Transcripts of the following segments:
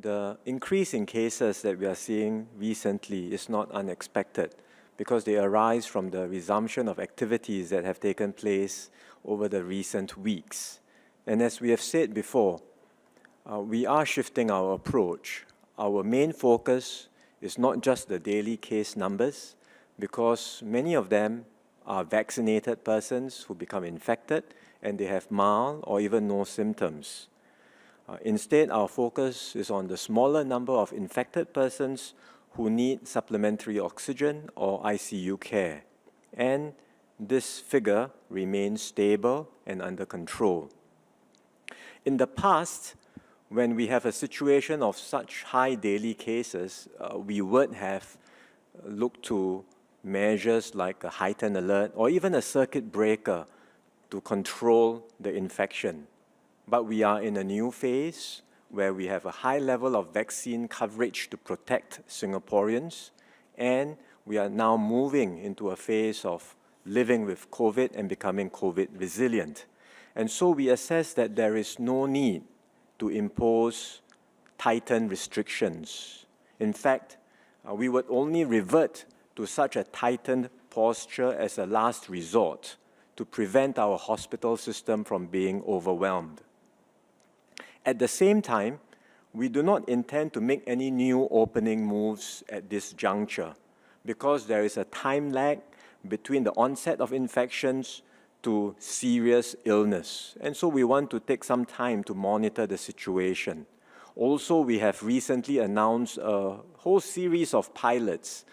The increase in cases that we are seeing recently is not unexpected because they arise from the resumption of activities that have taken place over the recent weeks. And as we have said before, we are shifting our approach. Our main focus is not just the daily case numbers, because many of them are vaccinated persons who become infected and they have mild or even no symptoms. Instead, our focus is on the smaller number of infected persons who need supplementary oxygen or ICU care. And this figure remains stable and under control. In the past, when we have a situation of such high daily cases, we would have looked to measures like a heightened alert or even a circuit breaker to control the infection. But we are in a new phase where we have a high level of vaccine coverage to protect Singaporeans, and we are now moving into a phase of living with COVID and becoming COVID resilient. And so we assess that there is no need to impose tightened restrictions. In fact, we would only revert to such a tightened posture as a last resort to prevent our hospital system from being overwhelmed. At the same time, we do not intend to make any new opening moves at this juncture because there is a time lag between the onset of infections to serious illness. And so we want to take some time to monitor the situation. Also, we have recently announced a whole series of pilots,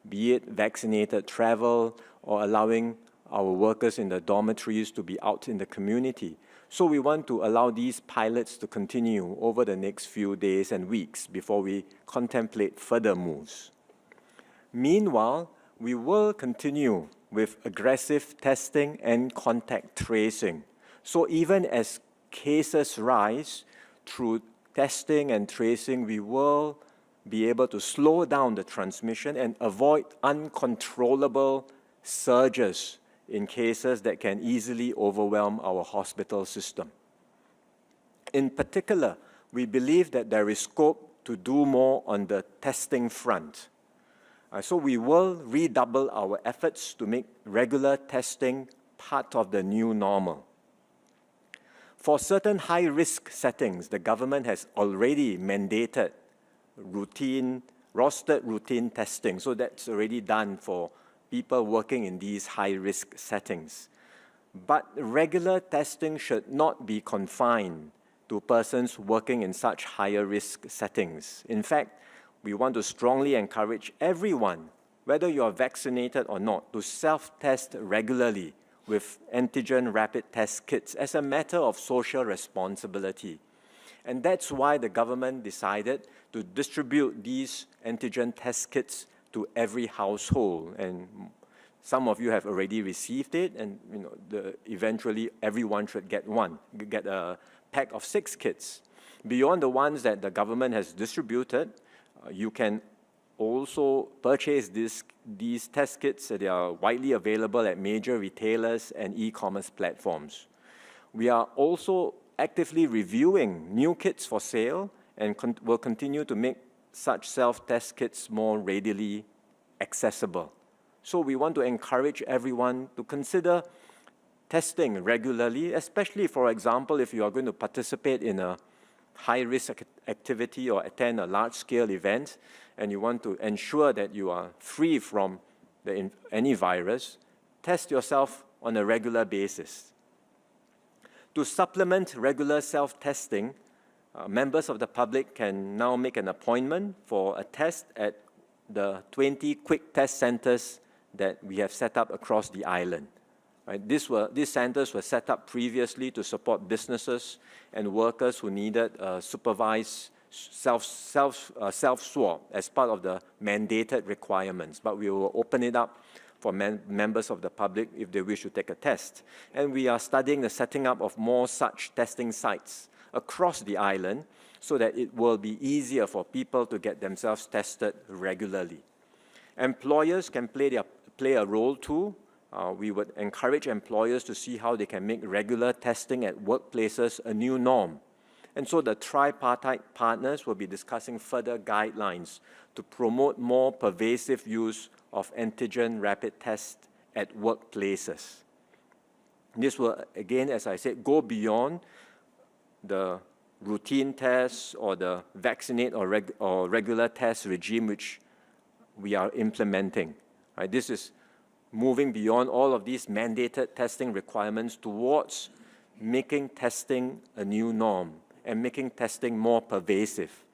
be it vaccinated travel or allowing our workers in the dormitories to be out in the community. So we want to allow these pilots to continue over the next few days and weeks before we contemplate further moves. Meanwhile, we will continue with aggressive testing and contact tracing. So even as cases rise, through testing and tracing, we will be able to slow down the transmission and avoid uncontrollable surges in cases that can easily overwhelm our hospital system. In particular, we believe that there is scope to do more on the testing front. So we will redouble our efforts to make regular testing part of the new normal. For certain high-risk settings, the government has already mandated rostered routine testing. So that's already done for people working in these high-risk settings. But regular testing should not be confined to persons working in such higher-risk settings. In fact, we want to strongly encourage everyone, whether you are vaccinated or not, to self-test regularly with antigen rapid test kits as a matter of social responsibility. And that's why the government decided to distribute these antigen test kits to every household, and some of you have already received it, and eventually everyone should get a pack of 6 kits. Beyond the ones that the government has distributed, you can also purchase these test kits. They are widely available at major retailers and e-commerce platforms. We are also actively reviewing new kits for sale and will continue to make such self-test kits more readily accessible. So we want to encourage everyone to consider testing regularly, especially, for example, if you are going to participate in a high-risk activity or attend a large-scale event and you want to ensure that you are free from any virus, test yourself on a regular basis. To supplement regular self-testing, members of the public can now make an appointment for a test at the 20 quick test centers that we have set up across the island. Right? These centers were set up previously to support businesses and workers who needed supervised self-swab as part of the mandated requirements. But we will open it up for members of the public if they wish to take a test. And we are studying the setting up of more such testing sites across the island so that it will be easier for people to get themselves tested regularly. Employers can play a role too. We would encourage employers to see how they can make regular testing at workplaces a new norm. And so the tripartite partners will be discussing further guidelines to promote more pervasive use of antigen rapid tests at workplaces. This will, again, as I said, go beyond the routine tests or the vaccinate or regular test regime which we are implementing. Right? This is moving beyond all of these mandated testing requirements towards making testing a new norm and making testing more pervasive.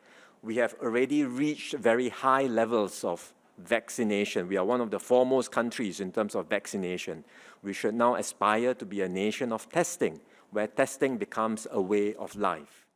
We have already reached very high levels of vaccination. We are one of the foremost countries in terms of vaccination. We should now aspire to be a nation of testing, where testing becomes a way of life.